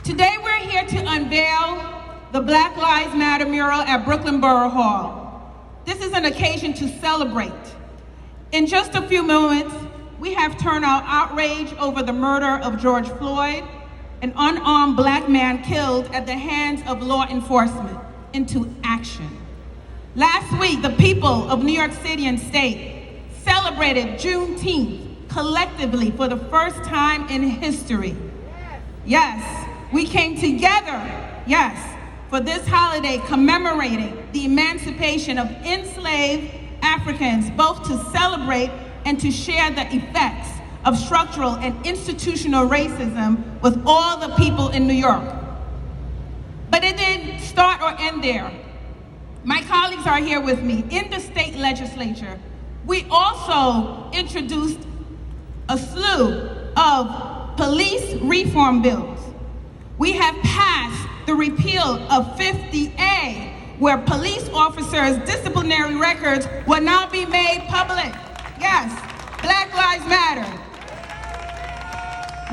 Today we're here to unveil the Black Lives Matter mural at Brooklyn Borough Hall. This is an occasion to celebrate. In just a few moments, we have turned our outrage over the murder of George Floyd, an unarmed Black man killed at the hands of law enforcement, into action. Last week, the people of New York City and state celebrated Juneteenth collectively for the first time in history. Yes, we came together, yes, for this holiday commemorating the emancipation of enslaved Africans, both to celebrate and to share the effects of structural and institutional racism with all the people in New York. But it didn't start or end there. My colleagues are here with me. In the state legislature, we also introduced a slew of police reform bills. We have passed the repeal of 50A, where police officers' disciplinary records will now be made public. Yes, Black Lives Matter.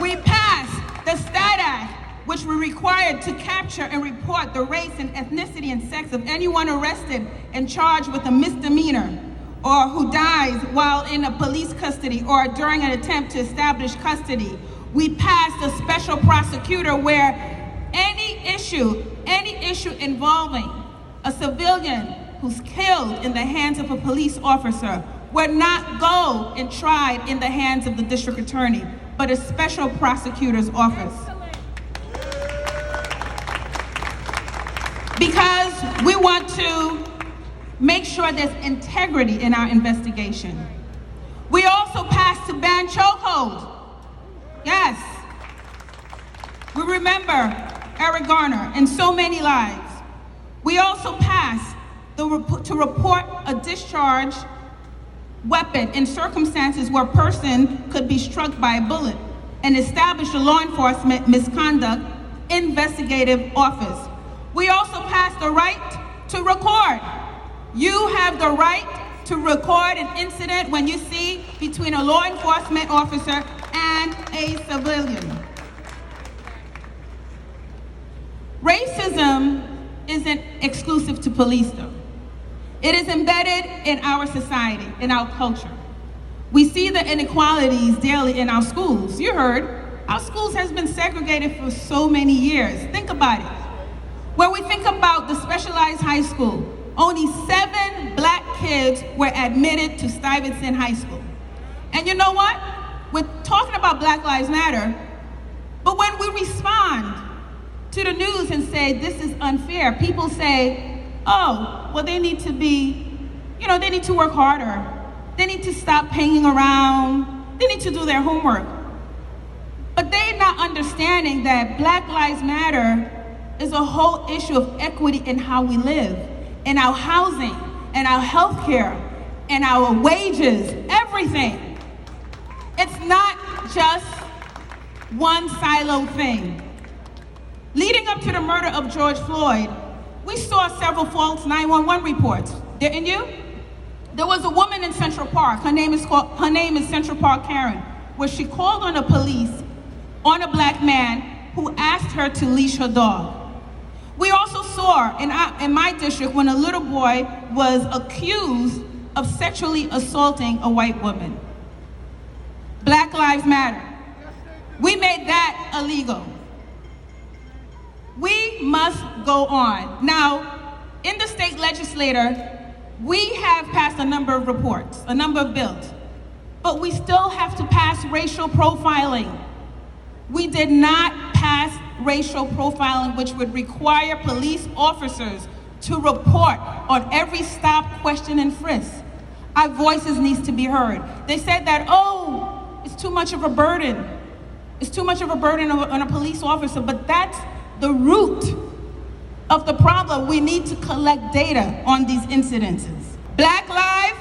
We passed the STAT Act, which were required to capture and report the race and ethnicity and sex of anyone arrested and charged with a misdemeanor, or who dies while in a police custody or during an attempt to establish custody. We passed a special prosecutor where any issue involving a civilian who's killed in the hands of a police officer would not go and tried in the hands of the district attorney, but a special prosecutor's office. Because we want to make sure there's integrity in our investigation. We also passed to ban chokeholds. Yes. We remember Eric Garner and so many lives. We also passed to report a discharged weapon in circumstances where a person could be struck by a bullet and establish a law enforcement misconduct investigative office. We also passed the right to record. You have the right to record an incident when you see between a law enforcement officer and a civilian. Racism isn't exclusive to police, though. It is embedded in our society, in our culture. We see the inequalities daily in our schools. You heard, our schools has been segregated for so many years. Think about it. When we think about the specialized high school, only 7 Black kids were admitted to Stuyvesant High School. And you know what? We're talking about Black Lives Matter, but when we respond to the news and say this is unfair, people say, oh, well, they need to be, they need to work harder. They need to stop hanging around. They need to do their homework. But they're not understanding that Black Lives Matter is a whole issue of equity in how we live, in our housing, in our health care, in our wages, everything. It's not just one silo thing. Leading up to the murder of George Floyd, we saw several false 911 reports, didn't you? There was a woman in Central Park, her name is Central Park Karen, where she called on the police on a Black man who asked her to leash her dog. We also saw in my district when a little boy was accused of sexually assaulting a white woman. Black Lives Matter. We made that illegal. We must go on. Now, in the state legislature, we have passed a number of reports, a number of bills, but we still have to pass racial profiling. We did not pass racial profiling, which would require police officers to report on every stop, question, and frisk. Our voices need to be heard. They said that, oh, it's too much of a burden. It's too much of a burden on a police officer, but that's the root of the problem. We need to collect data on these incidences. Black Lives